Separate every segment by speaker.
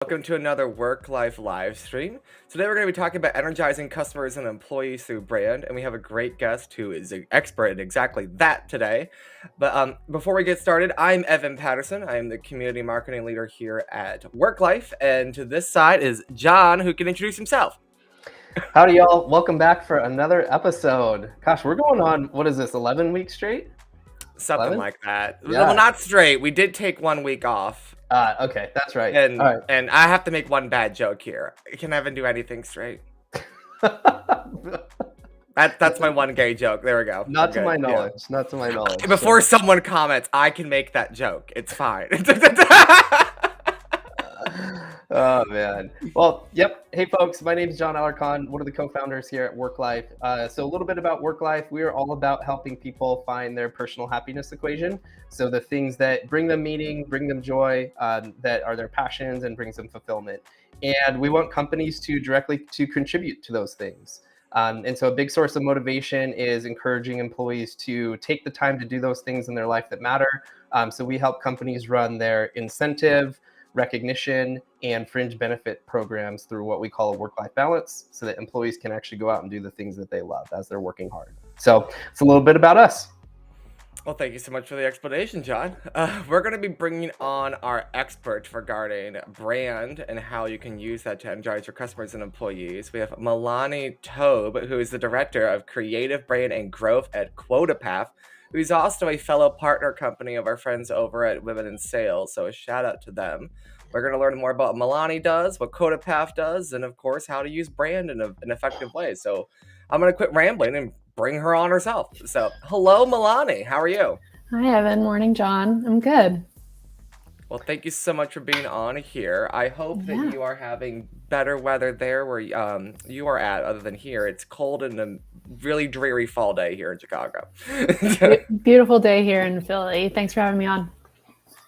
Speaker 1: Welcome to another Worklife live stream. Today we're going to be talking about energizing customers and employees through brand, and we have a great guest who is an expert in exactly that today. But before we get started, I'm Evan Patterson. I am the community marketing leader here at Worklife, and to this side is John, who can introduce himself.
Speaker 2: Howdy, y'all. Welcome back for another episode. Gosh, we're going on, what is this, 11 weeks straight?
Speaker 1: Something
Speaker 2: 11?
Speaker 1: like that.
Speaker 2: Yeah.
Speaker 1: Well, not straight. We did take 1 week off.
Speaker 2: Okay, that's right.
Speaker 1: And,
Speaker 2: All right.
Speaker 1: and I have to make one bad joke here. Can Evan do anything straight? That's my one gay joke. There we go.
Speaker 2: Not to my knowledge. Not to my knowledge.
Speaker 1: Before someone comments, I can make that joke. It's fine.
Speaker 2: Oh, man. Well, yep. Hey, folks. My name is John Alarcon, one of the co-founders here at Worklife. So a little bit about Worklife. We are all about helping people find their personal happiness equation. So the things that bring them meaning, bring them joy, that are their passions and brings them fulfillment. And we want companies to directly contribute to those things. And so a big source of motivation is encouraging employees to take the time to do those things in their life that matter. So we help companies run their incentive, recognition, and fringe benefit programs through what we call a work-life balance, so that employees can actually go out and do the things that they love as they're working hard. So it's a little bit about us.
Speaker 1: Well, thank you so much for the explanation, John. We're going to be bringing on our expert regarding brand and how you can use that to energize your customers and employees. We have Melanie Taube, who is the Director of Creative Brand and Growth at QuotaPath, who's also a fellow partner company of our friends over at Women in Sales. So a shout out to them. We're going to learn more about what Melanie does, what QuotaPath does, and of course, how to use brand in an effective way. So I'm going to quit rambling and bring her on herself. So hello, Melanie. How are you?
Speaker 3: Hi, Evan. Morning, John. I'm good.
Speaker 1: Well, thank you so much for being on here. I hope that you are having better weather there where you are at, other than here. It's cold and a really dreary fall day here in Chicago.
Speaker 3: Beautiful day here in Philly. Thanks for having me on.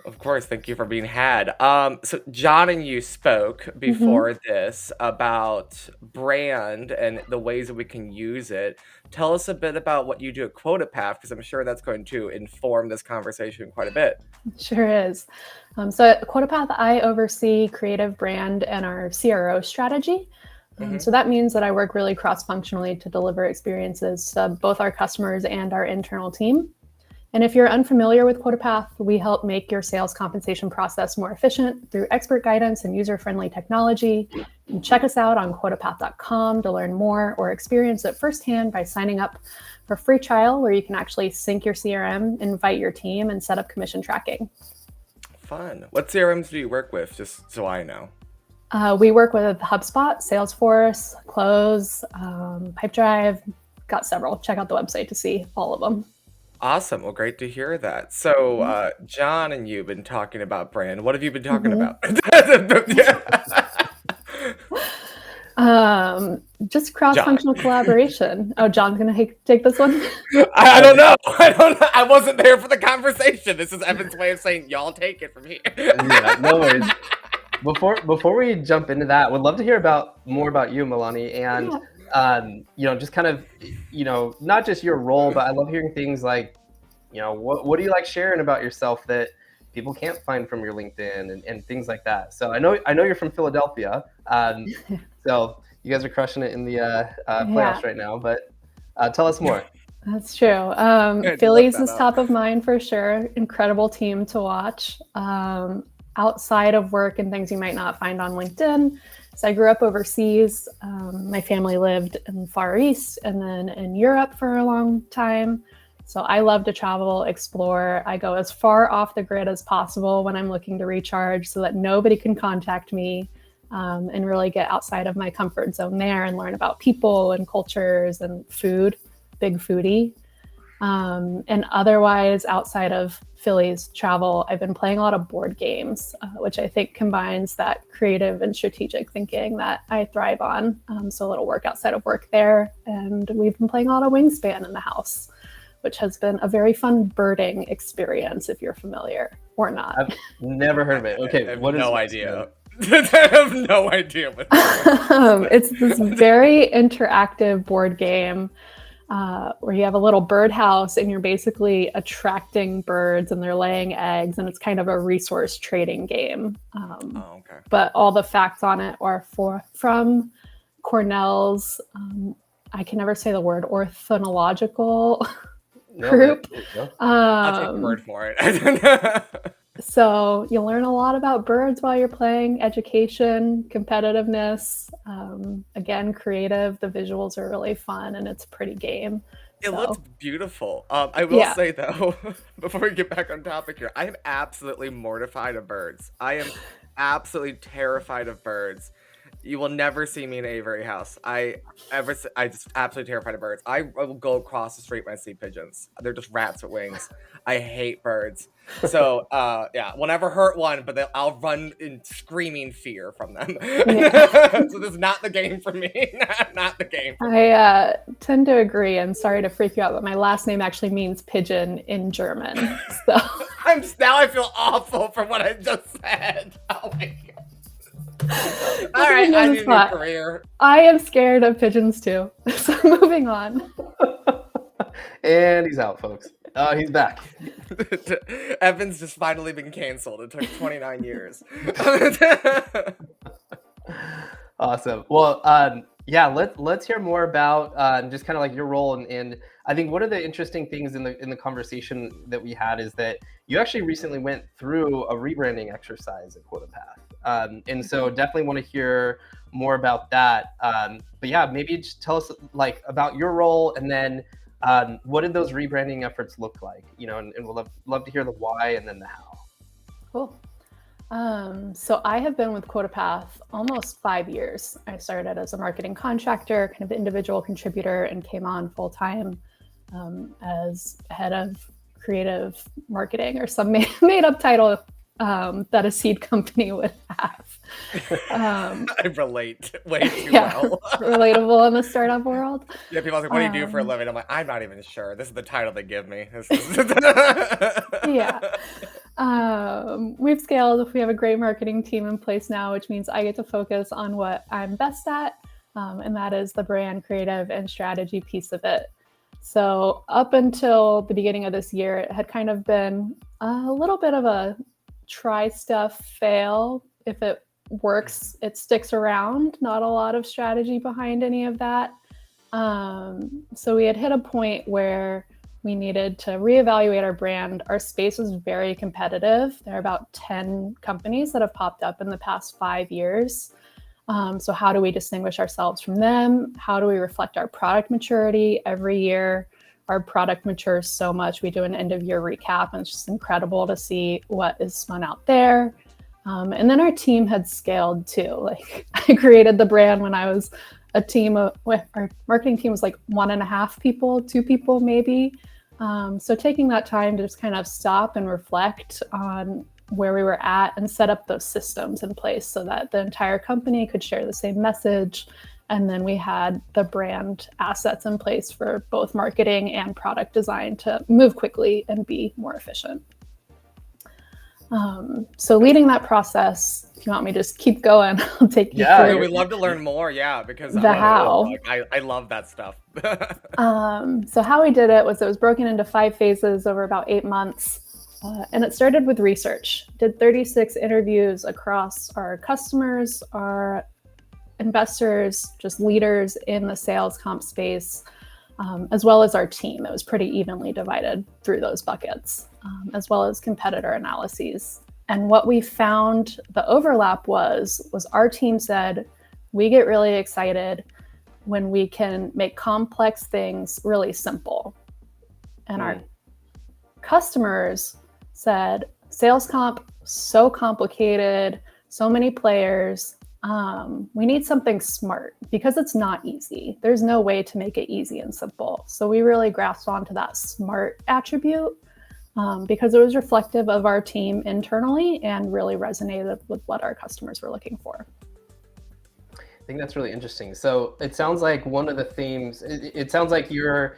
Speaker 1: Of course, thank you for being had. So John and you spoke before this about brand and the ways that we can use it. Tell us a bit about what you do at QuotaPath, because I'm sure that's going to inform this conversation quite a bit.
Speaker 3: Sure is. So at QuotaPath, I oversee creative brand and our CRO strategy. So that means that I work really cross-functionally to deliver experiences to both our customers and our internal team. And if you're unfamiliar with QuotaPath, we help make your sales compensation process more efficient through expert guidance and user-friendly technology. You can check us out on QuotaPath.com to learn more or experience it firsthand by signing up for a free trial where you can actually sync your CRM, invite your team, and set up commission tracking.
Speaker 1: Fun. What CRMs do you work with, just so I know?
Speaker 3: We work with HubSpot, Salesforce, Close, Pipedrive, got several. Check out the website to see all of them.
Speaker 1: Awesome. Well, great to hear that. So, John and you've been talking about brand. What have you been talking about?
Speaker 3: Just cross-functional collaboration. Oh, John's going to take this one?
Speaker 1: I don't know. I wasn't there for the conversation. This is Evan's way of saying, y'all take it from here.
Speaker 2: Yeah, no worries. Before we jump into that, would love to hear more about you, Melanie, and just kind of, not just your role, but I love hearing things like, what do you like sharing about yourself that people can't find from your LinkedIn and things like that. So I know you're from Philadelphia, so you guys are crushing it in the playoffs right now. But tell us more.
Speaker 3: That's true. Phillies is top of mind for sure. Incredible team to watch. Outside of work and things you might not find on LinkedIn. So I grew up overseas. My family lived in the Far East and then in Europe for a long time. So I love to travel, explore. I go as far off the grid as possible when I'm looking to recharge so that nobody can contact me, and really get outside of my comfort zone there and learn about people and cultures and food, big foodie. And otherwise, outside of Philly's travel, I've been playing a lot of board games, which I think combines that creative and strategic thinking that I thrive on. So a little work outside of work there. And we've been playing a lot of Wingspan in the house, which has been a very fun birding experience, if you're familiar or not.
Speaker 2: I've never heard of it. Okay,
Speaker 1: I have
Speaker 2: what is
Speaker 1: no idea. I have no idea what
Speaker 3: it's this very interactive board game. where you have a little birdhouse and you're basically attracting birds and they're laying eggs, and it's kind of a resource trading game.
Speaker 1: Okay.
Speaker 3: But all the facts on it are from Cornell's, I can never say the word, ornithological group.
Speaker 1: I'll take your word for it.
Speaker 3: So you learn a lot about birds while you're playing, education, competitiveness, again, creative. The visuals are really fun and it's a pretty game.
Speaker 1: It looks beautiful. I will say though, before we get back on topic here, I am absolutely mortified of birds. I am absolutely terrified of birds. You will never see me in an aviary house. I just absolutely terrified of birds. I will go across the street when I see pigeons. They're just rats with wings. I hate birds. So yeah, we'll never hurt one, but I'll run in screaming fear from them. So this is not the game for me. Not the game for me.
Speaker 3: I tend to agree, and sorry to freak you out, but my last name actually means pigeon in German. So
Speaker 1: now I feel awful for what I just said. Oh my God. All right, I need a new career.
Speaker 3: I am scared of pigeons too. So moving on.
Speaker 2: And he's out, folks. He's back.
Speaker 1: Evan's just finally been canceled. It took 29 years.
Speaker 2: Awesome. Well, yeah, let's hear more about just kind of like your role. And I think one of the interesting things in the conversation that we had is that you actually recently went through a rebranding exercise at QuotaPath. And so definitely want to hear more about that. But yeah, maybe just tell us like about your role, and then what did those rebranding efforts look like? You know, and we'll love to hear the why and then the how.
Speaker 3: Cool. So I have been with QuotaPath almost 5 years. I started as a marketing contractor, kind of individual contributor, and came on full time as head of creative marketing, or some made up title that a seed company would have.
Speaker 1: I relate way too well.
Speaker 3: Relatable in the startup world.
Speaker 1: Yeah, people are like, what do you do for a living? I'm like, I'm not even sure. This is the title they give me.
Speaker 3: Yeah. We've scaled. We have a great marketing team in place now, which means I get to focus on what I'm best at, and that is the brand, creative, and strategy piece of it. So up until the beginning of this year, it had kind of been a little bit of a try stuff, fail. If it works, it sticks around. Not a lot of strategy behind any of that. So we had hit a point where we needed to reevaluate our brand. Our space was very competitive. There are about 10 companies that have popped up in the past 5 years. So how do we distinguish ourselves from them? How do we reflect our product maturity? Every year, our product matures so much. We do an end of year recap, and it's just incredible to see what is spun out there. And then our team had scaled too. Like I created the brand when I was a team of, our marketing team was like 1.5 people, 2 people maybe. So taking that time to just kind of stop and reflect on where we were at and set up those systems in place so that the entire company could share the same message. And then we had the brand assets in place for both marketing and product design to move quickly and be more efficient. So leading that process, if you want me to just keep going, I'll take you through.
Speaker 1: We'd love to learn more. Yeah, because I love that stuff.
Speaker 3: So how we did it was broken into 5 phases over about 8 months. And it started with research. Did 36 interviews across our customers, our investors, just leaders in the sales comp space, as well as our team. It was pretty evenly divided through those buckets, as well as competitor analyses. And what we found the overlap was our team said, we get really excited when we can make complex things really simple. And our customers said, sales comp, so complicated, so many players. We need something smart because it's not easy. There's no way to make it easy and simple. So we really grasped onto that smart attribute because it was reflective of our team internally and really resonated with what our customers were looking for.
Speaker 2: I think that's really interesting. So it sounds like one of the themes, it sounds like you're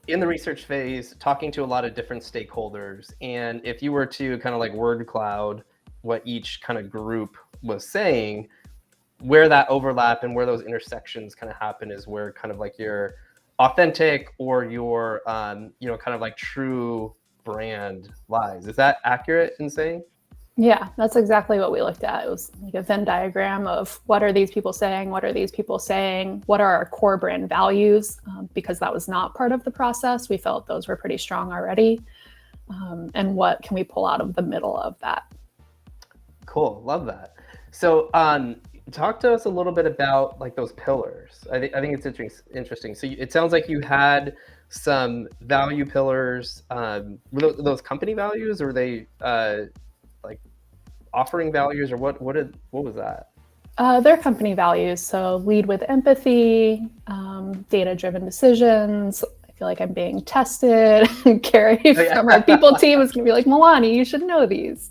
Speaker 2: in the research phase, talking to a lot of different stakeholders. And if you were to kind of like word cloud what each kind of group was saying, where that overlap and where those intersections kind of happen is where kind of like your authentic or your, you know, kind of like true brand lies. Is that accurate in saying?
Speaker 3: Yeah, that's exactly what we looked at. It was like a Venn diagram of what are these people saying? What are these people saying? What are our core brand values? Because that was not part of the process. We felt those were pretty strong already. And what can we pull out of the middle of that?
Speaker 2: Cool, love that. So, talk to us a little bit about like those pillars. I think it's interesting. So it sounds like you had some value pillars. Were those company values, or were they like offering values, or what was that?
Speaker 3: They're company values. So lead with empathy, data-driven decisions. I feel like I'm being tested. Carrie from our people team is going to be like, Melanie, you should know these.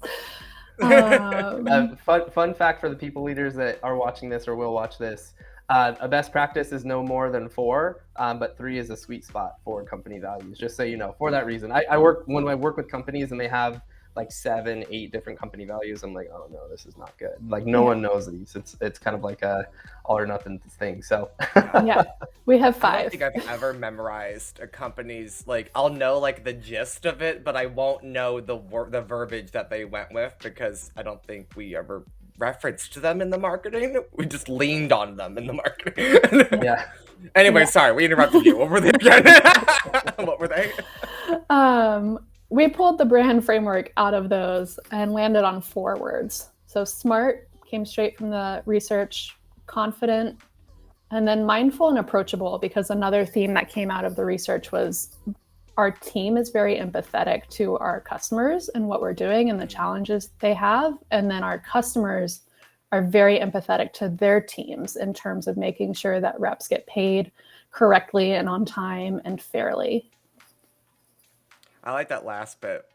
Speaker 2: Fun fact for the people leaders that are watching this or will watch this. A best practice is no more than 4, but 3 is a sweet spot for company values, just so you know. For that reason, when I work with companies and they have like 7, 8 different company values, I'm like, oh no, this is not good. Like no one knows these. It's kind of like a all or nothing thing. So
Speaker 3: yeah, we have 5.
Speaker 1: I don't think I've ever memorized a company's, like, I'll know like the gist of it, but I won't know the verbiage that they went with, because I don't think we ever referenced them in the marketing. We just leaned on them in the marketing.
Speaker 2: Yeah.
Speaker 1: Anyway, sorry, we interrupted you. What were they again? What were they?
Speaker 3: We pulled the brand framework out of those and landed on 4 words. So SMART came straight from the research, confident, and then mindful and approachable, because another theme that came out of the research was our team is very empathetic to our customers and what we're doing and the challenges they have. And then our customers are very empathetic to their teams in terms of making sure that reps get paid correctly and on time and fairly.
Speaker 1: I like that last bit.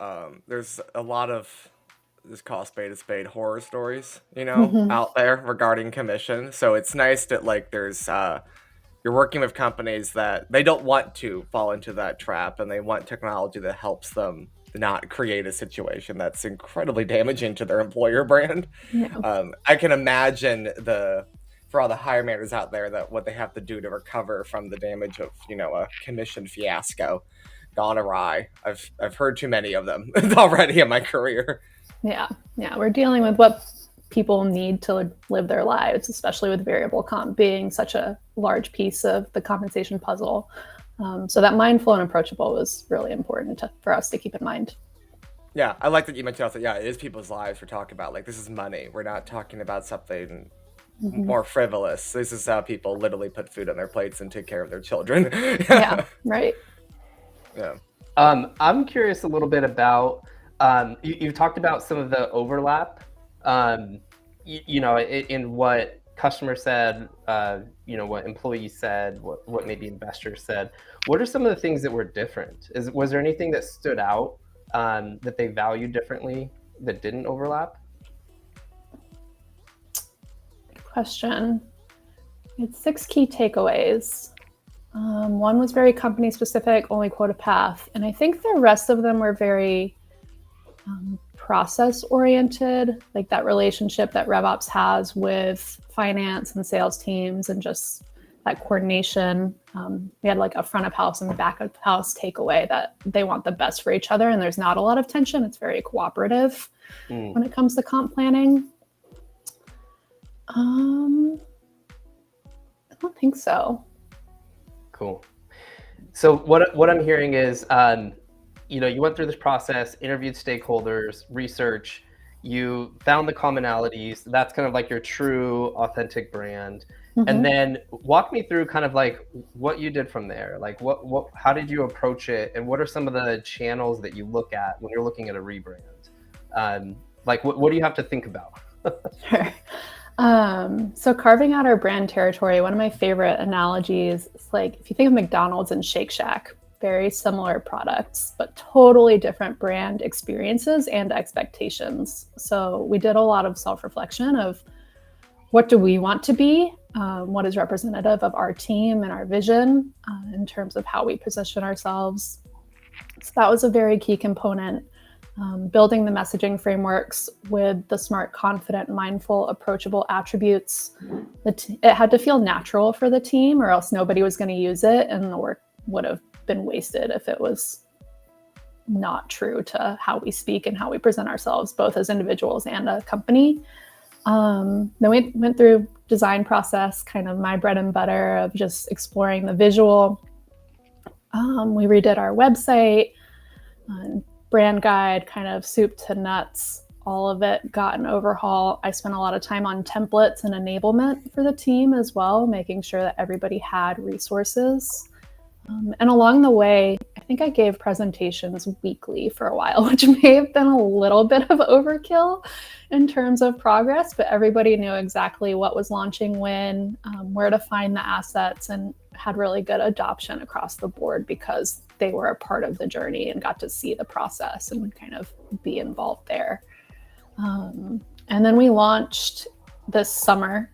Speaker 1: There's a lot of, just call a spade horror stories, you know, out there regarding commission. So it's nice that like there's you're working with companies that they don't want to fall into that trap, and they want technology that helps them not create a situation that's incredibly damaging to their employer brand.
Speaker 3: Yeah.
Speaker 1: I can imagine for all the hire managers out there, that what they have to do to recover from the damage of, you know, a commission fiasco gone awry. I've heard too many of them already in my career.
Speaker 3: Yeah, we're dealing with what people need to live their lives, especially with variable comp being such a large piece of the compensation puzzle. So that mindful and approachable was really important for us to keep in mind.
Speaker 1: Yeah, I like that you mentioned also, it is people's lives we're talking about. Like, this is money. We're not talking about something more frivolous. This is how people literally put food on their plates and take care of their children.
Speaker 3: Yeah, right.
Speaker 1: Yeah.
Speaker 2: I'm curious a little bit about, you've talked about some of the overlap, you know, in what customers said, you know, what employees said, what maybe investors said. What are some of the things that were different? Was there anything that stood out that they valued differently that didn't overlap?
Speaker 3: Good question. It's 6 key takeaways. One was very company specific, only QuotaPath. And I think the rest of them were very process oriented, like that relationship that RevOps has with finance and sales teams, and just that coordination. We had like a front of house and back of house takeaway that they want the best for each other, and there's not a lot of tension. It's very cooperative when it comes to comp planning. I don't think so.
Speaker 2: Cool. So what I'm hearing is, you know, you went through this process, interviewed stakeholders, research, you found the commonalities. That's kind of like your true, authentic brand. And then walk me through kind of like what you did from there. Like how did you approach it, and what are some of the channels that you look at when you're looking at a rebrand? Like what do you have to think about?
Speaker 3: Sure. So carving out our brand territory, one of my favorite analogies is like, if you think of McDonald's and Shake Shack, very similar products, but totally different brand experiences and expectations. So we did a lot of self-reflection of what do we want to be, what is representative of our team and our vision in terms of how we position ourselves. So that was a very key component. building the messaging frameworks with the smart, confident, mindful, approachable attributes. It had to feel natural for the team, or else nobody was going to use it, and the work would have been wasted if it was not true to how we speak and how we present ourselves, both as individuals and a company. Then we went through design process, kind of my bread and butter of just exploring the visual. We redid our website, brand guide, kind of soup to nuts, all of it got an overhaul. I spent a lot of time on templates and enablement for the team as well, making sure that everybody had resources. And along the way, I think I gave presentations weekly for a while, which may have been a little bit of overkill in terms of progress, but everybody knew exactly what was launching when, where to find the assets, and had really good adoption across the board because they were a part of the journey and got to see the process and kind of be involved there. And then we launched this summer.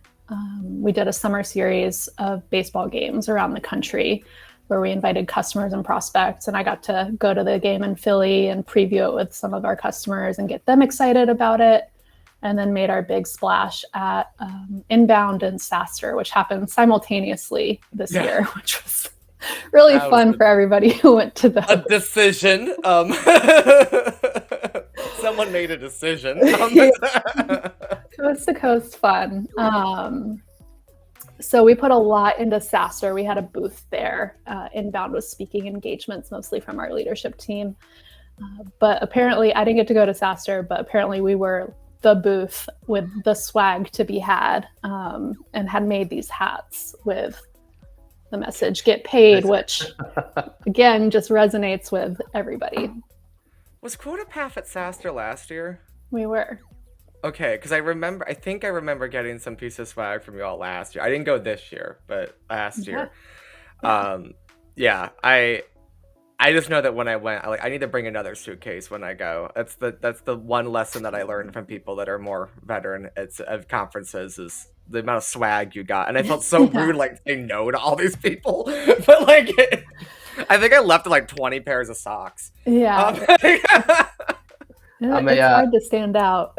Speaker 3: We did a summer series of baseball games around the country where we invited customers and prospects, and I got to go to the game in Philly and preview it with some of our customers and get them excited about it, and then made our big splash at Inbound and SaaStr, which happened simultaneously this year, which was really fun for everybody who went to those.
Speaker 1: A decision. Someone made a decision.
Speaker 3: Coast to coast fun. So we put a lot into SaaStr. We had a booth there. Inbound was speaking engagements, mostly from our leadership team. But apparently, I didn't get to go to SaaStr, but apparently we were the booth with the swag to be had, and had made these hats with the message, get paid, which again, just resonates with everybody.
Speaker 1: Was QuotaPath at SaaStr last year?
Speaker 3: We were.
Speaker 1: Okay, because I think I remember getting some piece of swag from you all last year. I didn't go this year, but last year. Yeah, I just know that when I went, I need to bring another suitcase when I go. That's the one lesson that I learned from people that are more veteran of conferences is the amount of swag you got. And I felt so rude, like saying no to all these people. But like, I think I left with like 20 pairs of socks.
Speaker 3: Yeah. It's hard to stand out.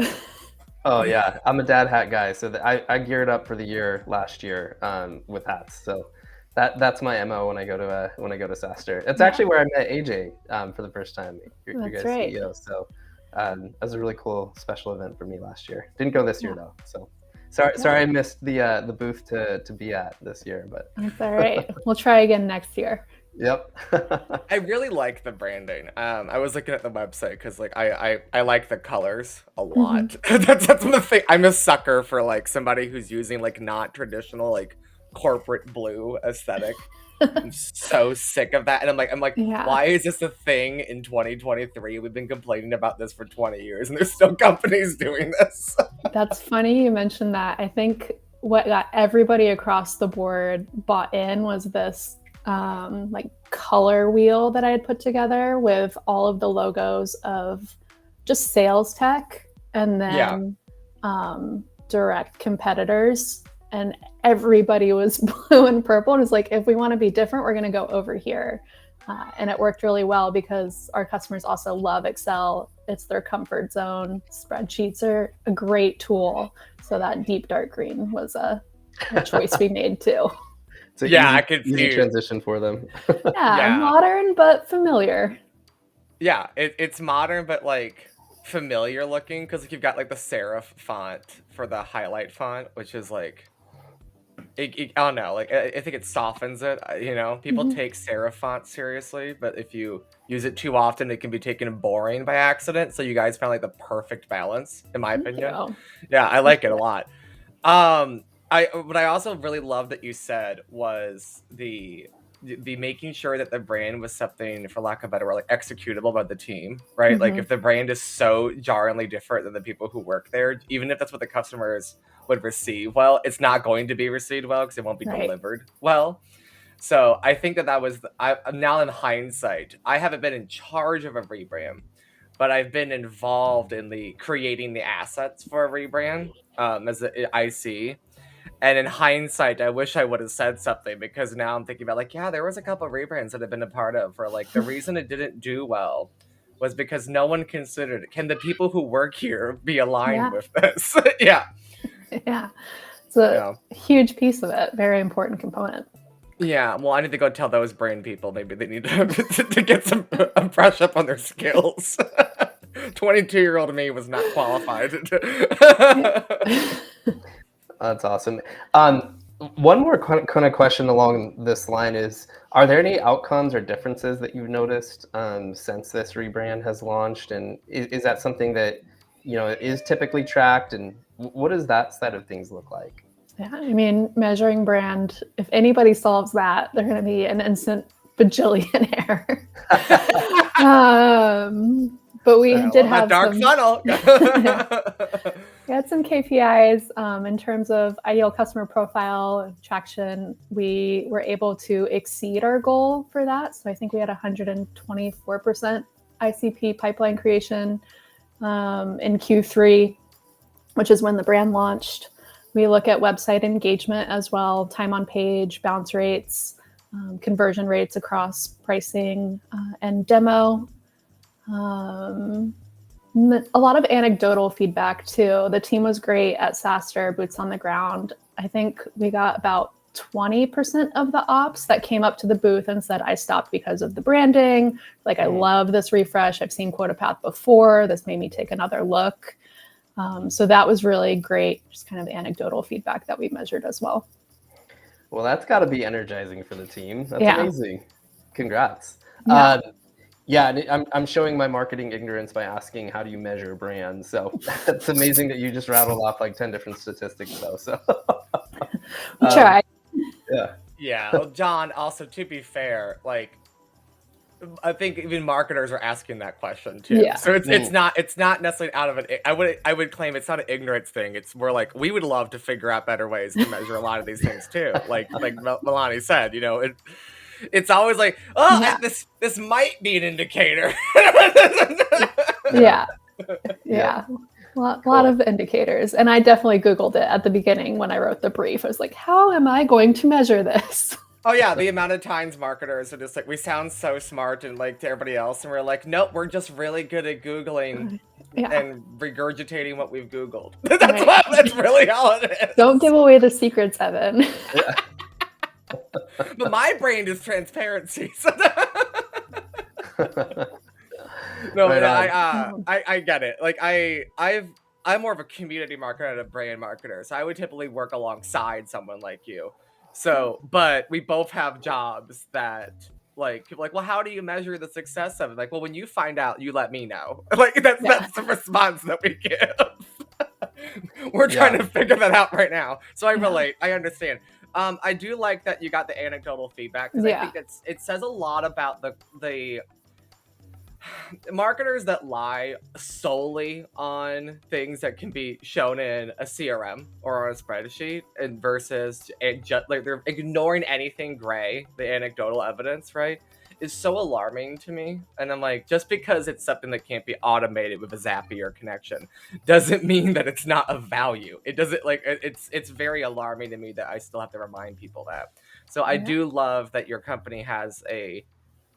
Speaker 2: Oh yeah, I'm a dad hat guy, so I geared up for the year last year with hats. So that's my MO when I go to SaaStr. It's actually where I met AJ for the first time. Your guys'
Speaker 3: right.
Speaker 2: CEO. So that was a really cool special event for me last year. Didn't go this year though. So sorry I missed the booth to be at this year, but
Speaker 3: that's all right. We'll try again next year.
Speaker 2: Yep.
Speaker 1: I really like the branding. I was looking at the website because like I like the colors a lot. Mm-hmm. that's the thing. I'm a sucker for like somebody who's using like not traditional like corporate blue aesthetic. I'm so sick of that. And I'm like, why is this a thing in 2023? We've been complaining about this for 20 years and there's still companies doing this.
Speaker 3: That's funny you mentioned that. I think what got everybody across the board bought in was this like color wheel that I had put together with all of the logos of just sales tech and then direct competitors, and everybody was blue and purple, and it's like, if we want to be different, we're going to go over here. And it worked really well because our customers also love Excel. It's their comfort zone. Spreadsheets are a great tool, so that deep dark green was a choice we made too.
Speaker 2: So I could see transition for them.
Speaker 3: Modern but familiar.
Speaker 1: Yeah, it's modern but like familiar looking because like, you've got like the serif font for the highlight font, which is like, I don't know, like I think it softens it. People take serif font seriously, but if you use it too often, it can be taken boring by accident. So you guys found like the perfect balance, in my opinion. Yeah, I like it a lot. What I also really love that you said was the making sure that the brand was something, for lack of a better word, like executable by the team, right? Mm-hmm. Like if the brand is so jarringly different than the people who work there, even if that's what the customers would receive well, it's not going to be received well because it won't be delivered well. So I think that was, now in hindsight, I haven't been in charge of a rebrand, but I've been involved in creating the assets for a rebrand as an IC. And in hindsight, I wish I would have said something because now I'm thinking about there was a couple of rebrands that I've been a part of where the reason it didn't do well was because no one considered, can the people who work here be aligned
Speaker 3: Yeah.
Speaker 1: with this? Yeah.
Speaker 3: Yeah. It's a
Speaker 1: Yeah.
Speaker 3: huge piece of it. Very important component.
Speaker 1: Yeah, well, I need to go tell those brain people maybe they need to get some brush up on their skills. 22-year-old me was not qualified.
Speaker 2: That's awesome. One more kind of question along this line is, are there any outcomes or differences that you've noticed since this rebrand has launched? And is that something that, is typically tracked? And what does that side of things look like?
Speaker 3: Yeah, I mean, measuring brand, if anybody solves that, they're going to be an instant bajillionaire. But we did have
Speaker 1: dark funnel.
Speaker 3: We had some KPIs in terms of ideal customer profile traction. We were able to exceed our goal for that. So I think we had 124% ICP pipeline creation in Q3, which is when the brand launched. We look at website engagement as well, time on page, bounce rates, conversion rates across pricing and demo. A lot of anecdotal feedback too. The team was great at SaaStr, boots on the ground. I think we got about 20% of the ops that came up to the booth and said, I stopped because of the branding. Like, I love this refresh. I've seen QuotaPath before. This made me take another look. So that was really great, just kind of anecdotal feedback that we measured as well.
Speaker 2: Well, that's got to be energizing for the team. That's amazing. Congrats.
Speaker 3: Yeah.
Speaker 2: I'm showing my marketing ignorance by asking, how do you measure brands? So it's amazing that you just rattled off like 10 different statistics though. So
Speaker 3: try.
Speaker 1: Yeah. Well, John, also, to be fair, like, I think even marketers are asking that question too.
Speaker 3: Yeah.
Speaker 1: So it's not necessarily out of it. I would claim it's not an ignorance thing. It's more like, we would love to figure out better ways to measure a lot of these things too. Like Melanie said, it's always like, this might be an indicator.
Speaker 3: Yeah. A lot of indicators. And I definitely Googled it at the beginning when I wrote the brief. I was like, how am I going to measure this?
Speaker 1: Oh yeah, the amount of times marketers are just like, we sound so smart and like to everybody else, and we're like, nope, we're just really good at Googling and regurgitating what we've Googled. That's really all it is.
Speaker 3: Don't give away the secrets, Evan.
Speaker 1: But my brain is transparency. So no, I get it. Like I'm more of a community marketer than a brand marketer, so I would typically work alongside someone like you. So, but we both have jobs that, like, people are like, well, how do you measure the success of it? Like, well, when you find out, you let me know. Like, that's the response that we give. We're trying to figure that out right now. So I relate. I understand. I do like that you got the anecdotal feedback, because I think it says a lot about the marketers that lie solely on things that can be shown in a CRM or on a spreadsheet, and versus like they're ignoring anything gray, the anecdotal evidence, right, is so alarming to me. And I'm like, just because it's something that can't be automated with a Zapier connection doesn't mean that it's not of value. It doesn't, like, it's very alarming to me that I still have to remind people that. So I do love that your company has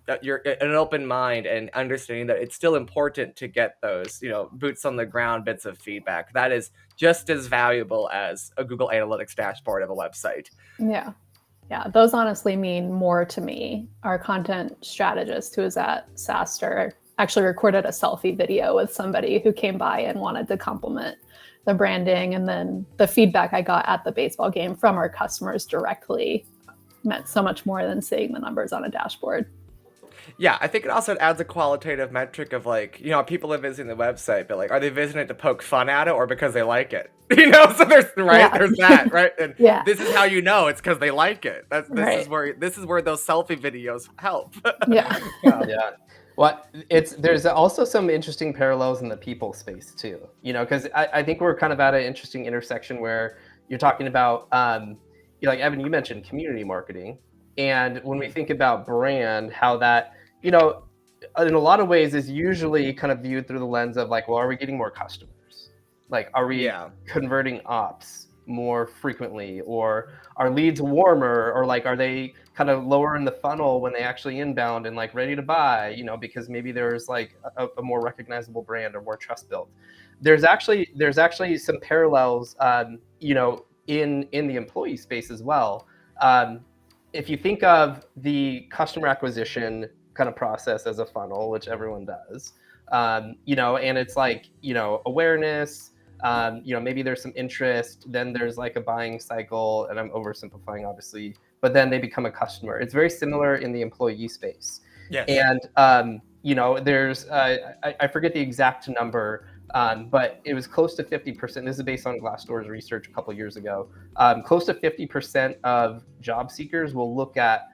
Speaker 1: that you're an open mind and understanding that it's still important to get those, boots on the ground bits of feedback. That is just as valuable as a Google Analytics dashboard of a website.
Speaker 3: Yeah. Those honestly mean more to me. Our content strategist, who was at SaaStr, actually recorded a selfie video with somebody who came by and wanted to compliment the branding. And then the feedback I got at the baseball game from our customers directly meant so much more than seeing the numbers on a dashboard.
Speaker 1: Yeah, I think it also adds a qualitative metric of, like, people are visiting the website, but, like, are they visiting it to poke fun at it or because they like it? So there's there's that, right? And this is how you know it's because they like it. This is where those selfie videos help.
Speaker 2: Well, there's also some interesting parallels in the people space too. Because I think we're kind of at an interesting intersection where you're talking about, like Evan, you mentioned community marketing. And when we think about brand, how that, in a lot of ways is usually kind of viewed through the lens of like, well, are we getting more customers? Like, are we converting ops? more frequently, or are leads warmer, or like are they kind of lower in the funnel when they actually inbound and like ready to buy, you know, because maybe there's like a more recognizable brand or more trust built. There's actually some parallels, you know, in the employee space as well. If you think of the customer acquisition kind of process as a funnel, which everyone does, you know, and it's like, you know, awareness, you know, maybe there's some interest, then there's like a buying cycle, and I'm oversimplifying obviously, but then they become a customer. It's very similar in the employee space.
Speaker 1: Yes.
Speaker 2: And, you know, there's, I forget the exact number, but it was close to 50%. This is based on Glassdoor's research a couple of years ago. Close to 50% of job seekers will look at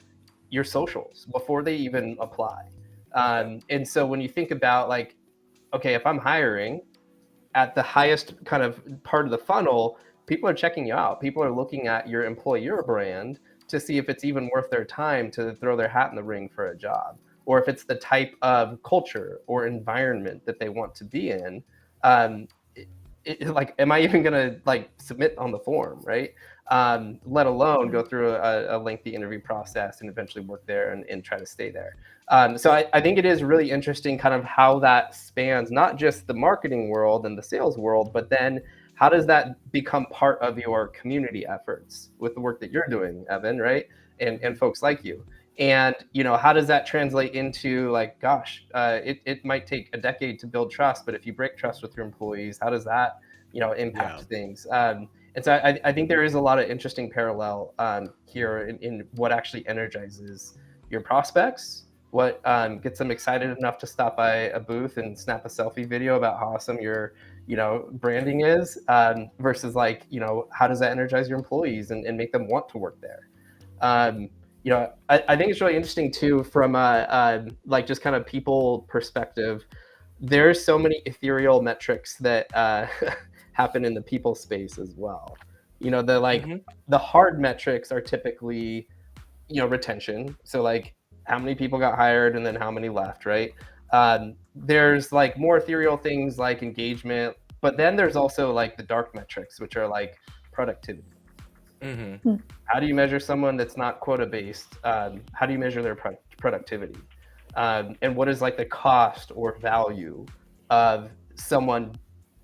Speaker 2: your socials before they even apply. And so when you think about like, okay, if I'm hiring at the highest kind of part of the funnel, people are checking you out. People are looking at your employer brand to see if it's even worth their time to throw their hat in the ring for a job, or if it's the type of culture or environment that they want to be in. Like, am I even going to like submit on the form, right? Let alone go through a lengthy interview process and eventually work there and try to stay there. So I think it is really interesting kind of how that spans not just the marketing world and the sales world, but then how does that become part of your community efforts with the work that you're doing, Evan, right? And folks like you. And, you know, how does that translate into like, gosh, it might take a decade to build trust, but if you break trust with your employees, how does that, you know, impact things? And so I think there is a lot of interesting parallel here in what actually energizes your prospects, what gets them excited enough to stop by a booth and snap a selfie video about how awesome your, you know, branding is, versus like, you know, how does that energize your employees and make them want to work there? You know, I think it's really interesting too from a like just kind of people perspective. There's so many ethereal metrics that happen in the people space as well. You know, the like the hard metrics are typically, you know, retention. So like how many people got hired and then how many left, right? There's like more ethereal things like engagement, but then there's also like the dark metrics, which are like productivity. How do you measure someone that's not quota based? How do you measure their productivity? And what is like the cost or value of someone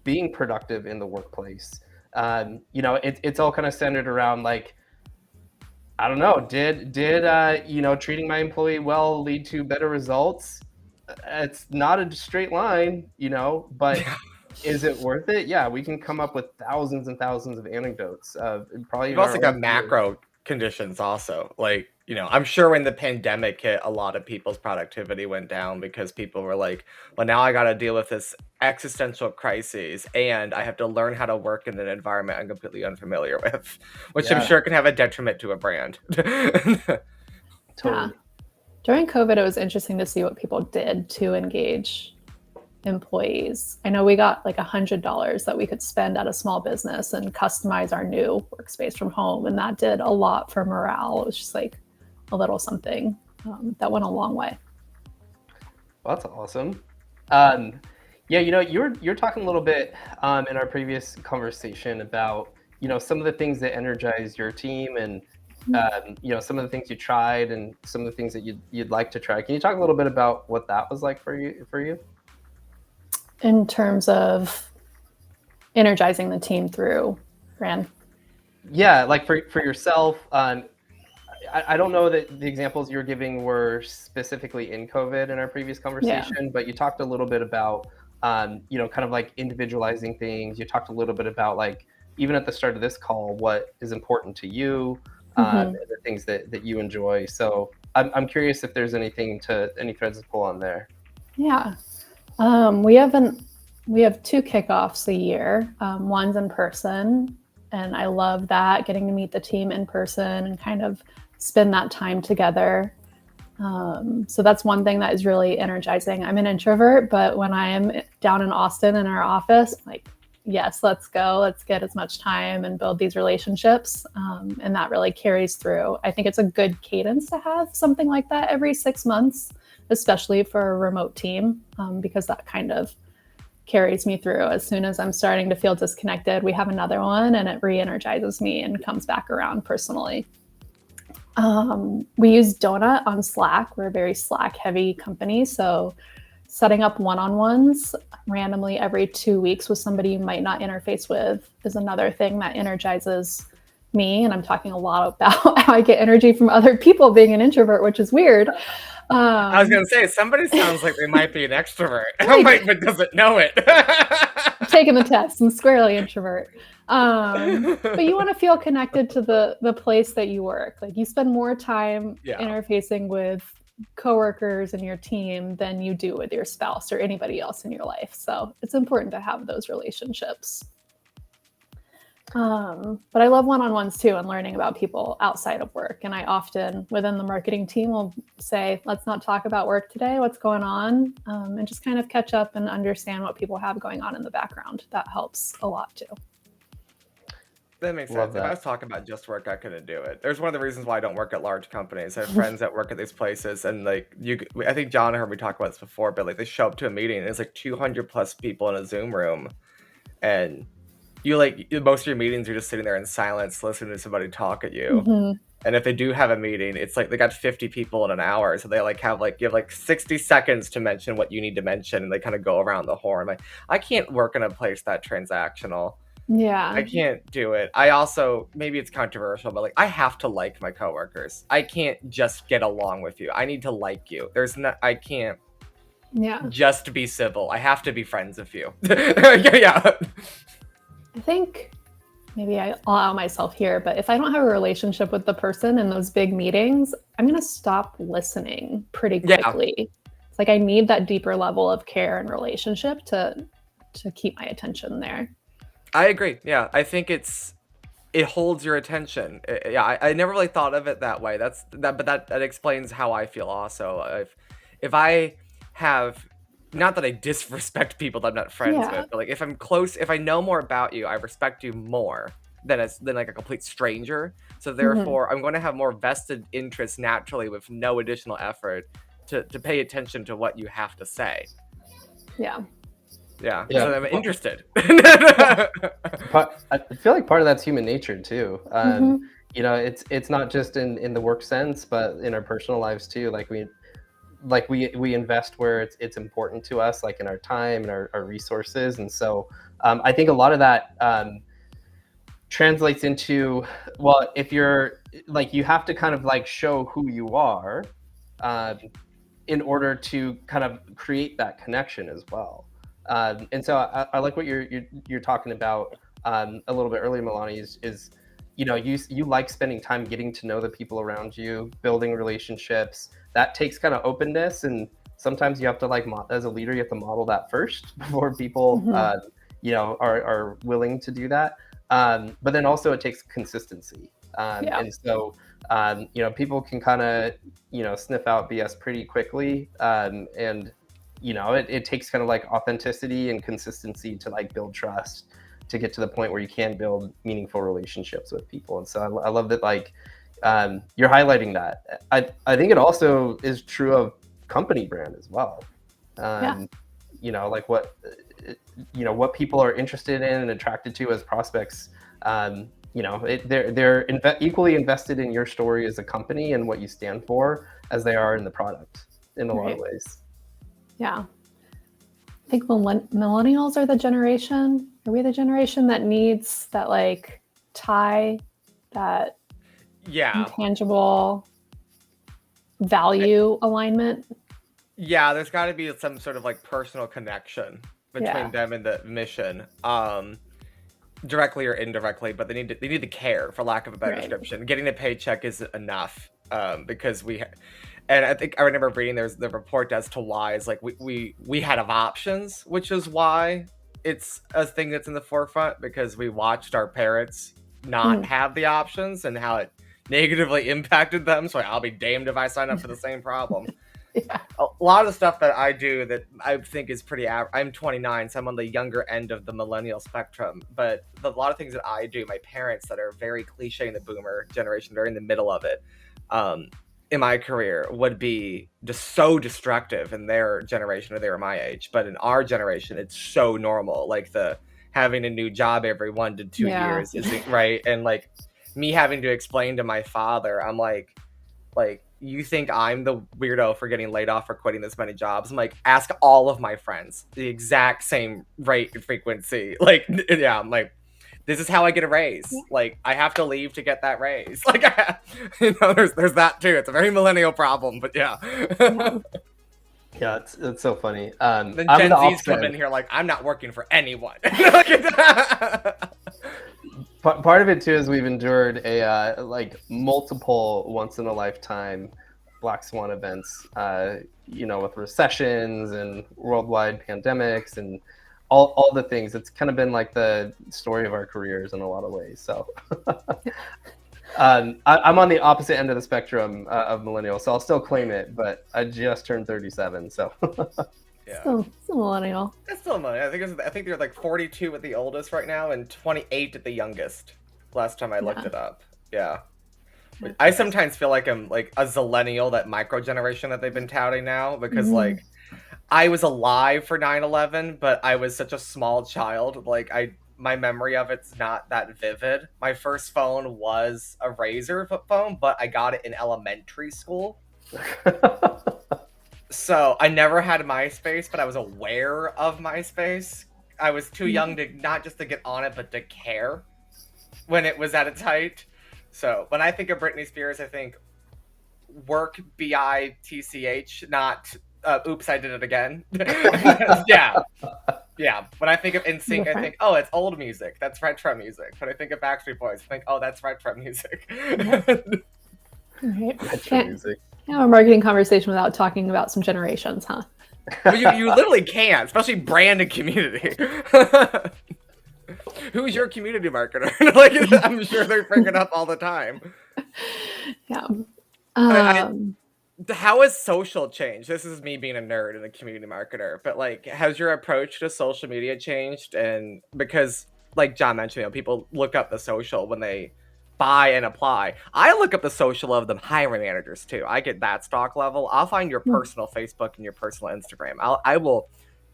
Speaker 2: being productive in the workplace? You know, it's all kind of centered around like, I don't know, did you know, treating my employee well lead to better results? It's not a straight line, you know, but is it worth it? Yeah, we can come up with thousands and thousands of anecdotes. Probably
Speaker 1: You've also got macro conditions also. Like, you know, I'm sure when the pandemic hit, a lot of people's productivity went down because people were like, well, now I got to deal with this existential crisis and I have to learn how to work in an environment I'm completely unfamiliar with, which I'm sure can have a detriment to a brand.
Speaker 2: Totally.
Speaker 3: Yeah. During COVID, it was interesting to see what people did to engage employees. I know we got like $100 that we could spend at a small business and customize our new workspace from home. And that did a lot for morale. It was just like a little something that went a long way.
Speaker 2: Well, that's awesome. Yeah, you know, you're talking a little bit in our previous conversation about, you know, some of the things that energize your team and, you know, some of the things you tried and some of the things that you'd like to try. Can you talk a little bit about what that was like for you?
Speaker 3: In terms of energizing the team through brand?
Speaker 2: Yeah, like for yourself, I don't know that the examples you're giving were specifically in COVID in our previous conversation, but you talked a little bit about, you know, kind of like individualizing things. You talked a little bit about like, even at the start of this call, what is important to you, the things that you enjoy. So I'm curious if there's any threads to pull on there.
Speaker 3: Yeah. We have 2 kickoffs a year. One's in person, and I love that, getting to meet the team in person and kind of spend that time together. So that's one thing that is really energizing. I'm an introvert, but when I am down in Austin in our office, like, yes, let's go. Let's get as much time and build these relationships. And that really carries through. I think it's a good cadence to have something like that every 6 months, especially for a remote team, because that kind of carries me through. As soon as I'm starting to feel disconnected, we have another one and it re-energizes me and comes back around personally. We use Donut on Slack. We're a very Slack heavy company. So setting up one-on-ones randomly every 2 weeks with somebody you might not interface with is another thing that energizes me. And I'm talking a lot about how I get energy from other people being an introvert, which is weird.
Speaker 1: I was going to say, somebody sounds like they might be an extrovert, but doesn't know it.
Speaker 3: Taking the test, I'm squarely introvert. But you want to feel connected to the place that you work. Like you spend more time interfacing with coworkers and your team than you do with your spouse or anybody else in your life. So it's important to have those relationships. But I love one-on-ones too, and learning about people outside of work. And I often, within the marketing team, will say, let's not talk about work today, what's going on, and just kind of catch up and understand what people have going on in the background. That helps a lot too.
Speaker 1: That makes sense. If I was talking about just work, I couldn't do it. There's one of the reasons why I don't work at large companies. I have friends that work at these places, and like I think John heard me talk about this before, but like they show up to a meeting and it's like 200 plus people in a Zoom room, and you most of your meetings you're just sitting there in silence listening to somebody talk at you. Mm-hmm. And if they do have a meeting, it's like they got 50 people in an hour, so they you have 60 seconds to mention what you need to mention, and they kind of go around the horn. Like I can't work in a place that transactional.
Speaker 3: Yeah,
Speaker 1: I can't do it. I also, maybe it's controversial, but like I have to like my coworkers. I can't just get along with you. I need to like you. I can't just be civil. I have to be friends with you. Yeah.
Speaker 3: I think maybe I'll out myself here, but if I don't have a relationship with the person in those big meetings, I'm going to stop listening pretty quickly. Yeah. It's like I need that deeper level of care and relationship to keep my attention there.
Speaker 1: I agree. Yeah, I think it holds your attention. I never really thought of it that way. But that explains how I feel also. If I have, not that I disrespect people that I'm not friends with, but like if I'm close, if I know more about you, I respect you more than like a complete stranger. So therefore, I'm going to have more vested interest naturally with no additional effort to pay attention to what you have to say.
Speaker 3: Yeah.
Speaker 1: Yeah, so I'm interested.
Speaker 2: I feel like part of that's human nature too. You know, it's not just in the work sense, but in our personal lives too. Like we invest where it's important to us, like in our time and our resources. And so I think a lot of that translates into, well, if you're like, you have to kind of like show who you are in order to kind of create that connection as well. And so I like what you're talking about a little bit earlier, Melanie, is you know, you like spending time getting to know the people around you, building relationships. That takes kind of openness, and sometimes you have to as a leader, you have to model that first before people you know, are willing to do that. But then also it takes consistency. And so you know, people can kind of, you know, sniff out BS pretty quickly, and you know, it takes kind of like authenticity and consistency to like build trust to get to the point where you can build meaningful relationships with people. And so I love that, like, you're highlighting that. I think it also is true of company brand as well. You know, like what people are interested in and attracted to as prospects. You know, they're equally invested in your story as a company and what you stand for as they are in the product in a lot of ways.
Speaker 3: Yeah. I think millennials are the generation. Are we the generation that needs that like tie, that intangible value alignment? Yeah,
Speaker 1: there's got to be some sort of like personal connection between them and the mission, directly or indirectly. But they need to care, for lack of a better description. Getting a paycheck isn't enough, because and I think I remember reading there's the report as to why is like we had options, which is why it's a thing that's in the forefront, because we watched our parents not have the options and how it negatively impacted them. So I'll be damned if I sign up for the same problem. A lot of the stuff that I do that I think is pretty I'm 29, so I'm on the younger end of the millennial spectrum, but a lot of things that I do, my parents that are very cliche in the boomer generation, they're in the middle of it. in my career would be just so destructive in their generation, or they were my age. But in our generation, it's so normal. Like the having a new job every 1 to 2 years isn't right. And like me having to explain to my father, I'm like, you think I'm the weirdo for getting laid off or quitting this many jobs? I'm like, ask all of my friends the exact same rate and frequency. Like, yeah, I'm like, this is how I get a raise. Like, I have to leave to get that raise. Like, there's that too. It's a very millennial problem, but yeah.
Speaker 2: Yeah, it's so funny.
Speaker 1: Then Gen Z's come in here like, I'm not working for anyone.
Speaker 2: Part of it too is we've endured a like multiple once in a lifetime black swan events, with recessions and worldwide pandemics and all the things. It's kind of been like the story of our careers in a lot of ways. So I'm on the opposite end of the spectrum of millennial, so I'll still claim it, but I just turned 37, so.
Speaker 1: Yeah.
Speaker 3: Still millennial.
Speaker 1: That's still millennial. I think they're like 42 at the oldest right now and 28 at the youngest. Last time I looked it up. Yeah. I sometimes feel like I'm like a zillennial, that micro generation that they've been touting now, because like I was alive for 9/11, but I was such a small child. Like my memory of it's not that vivid. My first phone was a Razor phone, but I got it in elementary school. So I never had MySpace, but I was aware of MySpace. I was too young to not just to get on it, but to care when it was at its height. So when I think of Britney Spears, I think work BITCH, not oops, I did it again. Yeah. When I think of NSYNC, I think, oh, it's old music. That's retro music. When I think of Backstreet Boys, I think, oh, that's retro music.
Speaker 2: Retro music.
Speaker 3: Yeah, a marketing conversation without talking about some generations, huh?
Speaker 1: Well, you literally can, especially brand and community. Who's your community marketer? Like, I'm sure they're bringing up all the time.
Speaker 3: Yeah.
Speaker 1: How has social changed? This is me being a nerd and a community marketer, but like, has your approach to social media changed? And because, like John mentioned, people look up the social when they buy and apply. I look up the social of the hiring managers too. I get that stock level. I'll find your personal Facebook and your personal Instagram.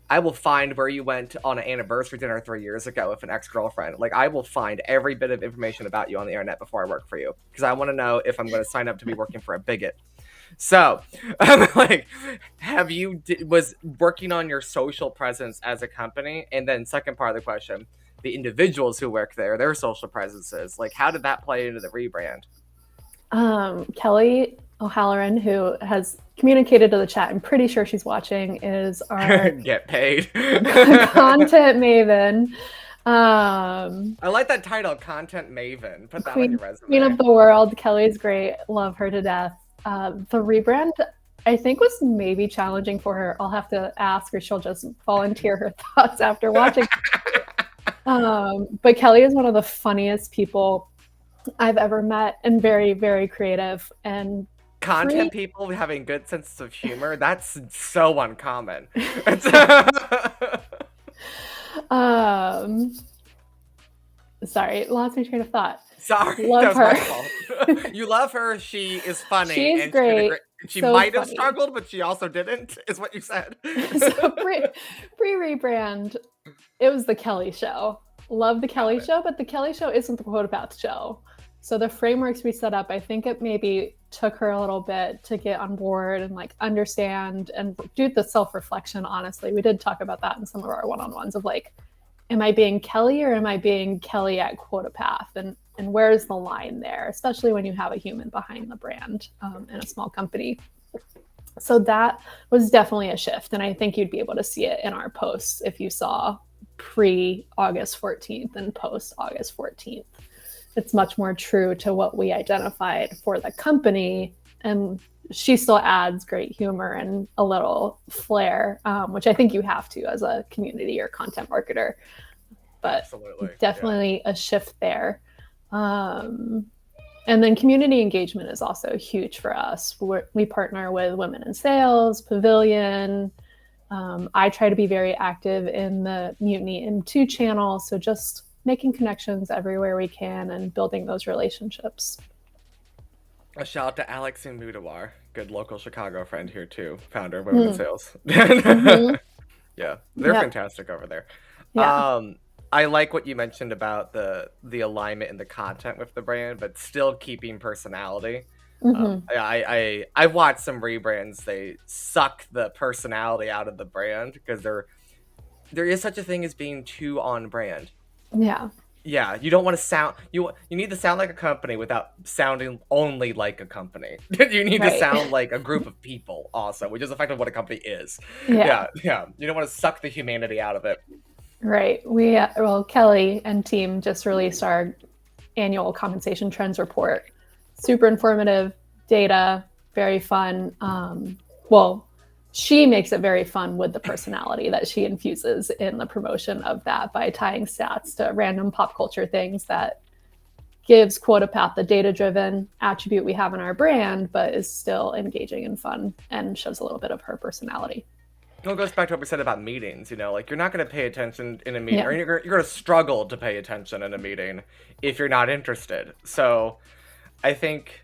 Speaker 1: I will find where you went on an anniversary dinner 3 years ago with an ex-girlfriend. Like, I will find every bit of information about you on the internet before I work for you, because I want to know if I'm going to sign up to be working for a bigot. So, like, was working on your social presence as a company, and then second part of the question, the individuals who work there, their social presences, like, how did that play into the rebrand?
Speaker 3: Kelly O'Halloran, who has communicated to the chat, I'm pretty sure she's watching, is our
Speaker 1: get paid
Speaker 3: content maven.
Speaker 1: I like that title, content maven. Put that on your resume.
Speaker 3: Queen of the world. Kelly's great. Love her to death. The rebrand, I think, was maybe challenging for her. I'll have to ask, or she'll just volunteer her thoughts after watching. But Kelly is one of the funniest people I've ever met, and very, very creative and
Speaker 1: content people having good sense of humor. That's so uncommon.
Speaker 3: Sorry, lost my train of thought.
Speaker 1: Sorry,
Speaker 3: love
Speaker 1: that was
Speaker 3: her.
Speaker 1: my fault. You love her. She is funny.
Speaker 3: She's
Speaker 1: and
Speaker 3: great.
Speaker 1: She
Speaker 3: So
Speaker 1: might have
Speaker 3: funny.
Speaker 1: struggled, but she also didn't, is what you said.
Speaker 3: So pre-rebrand, it was the Kelly show. Love the Kelly show, but the Kelly show isn't the QuotaPath show. So the frameworks we set up, I think it maybe took her a little bit to get on board and like understand and do the self-reflection. Honestly, we did talk about that in some of our one-on-ones of like, am I being Kelly or am I being Kelly at QuotaPath? And where's the line there, especially when you have a human behind the brand in a small company. So that was definitely a shift. And I think you'd be able to see it in our posts if you saw pre-August 14th and post-August 14th. It's much more true to what we identified for the company. And she still adds great humor and a little flair, which I think you have to as a community or content marketer. But
Speaker 1: absolutely,
Speaker 3: definitely a shift there. And then community engagement is also huge for us. We partner with Women in Sales, Pavilion. I try to be very active in the Mutiny M2 channel. So just making connections everywhere we can and building those relationships.
Speaker 1: A shout out to Alex and Boudoir, good local Chicago friend here too, founder of Women in
Speaker 3: Mm.
Speaker 1: Sales.
Speaker 3: Mhm.
Speaker 1: Yeah, they're
Speaker 3: Yep.
Speaker 1: fantastic over there.
Speaker 3: Yeah.
Speaker 1: I like what you mentioned about the alignment in the content with the brand, but still keeping personality.
Speaker 3: Hmm.
Speaker 1: I've watched some rebrands, they suck the personality out of the brand because there is such a thing as being too on brand.
Speaker 3: Yeah.
Speaker 1: Yeah, you don't want to sound you need to sound like a company without sounding only like a company. You need to
Speaker 3: Right.
Speaker 1: sound like a group of people also, which is effectively what a company is.
Speaker 3: Yeah.
Speaker 1: Yeah. You don't want to suck the humanity out of it.
Speaker 3: Right. Well, Kelly and team just released our annual compensation trends report. Super informative data, very fun. Well, she makes it very fun with the personality that she infuses in the promotion of that by tying stats to random pop culture things that gives QuotaPath the data-driven attribute we have in our brand, but is still engaging and fun and shows a little bit of her personality.
Speaker 1: Well, it goes back to what we said about meetings, like you're not going to pay attention in a meeting,
Speaker 3: Yeah.
Speaker 1: or you're going to struggle to pay attention in a meeting if you're not interested. So I think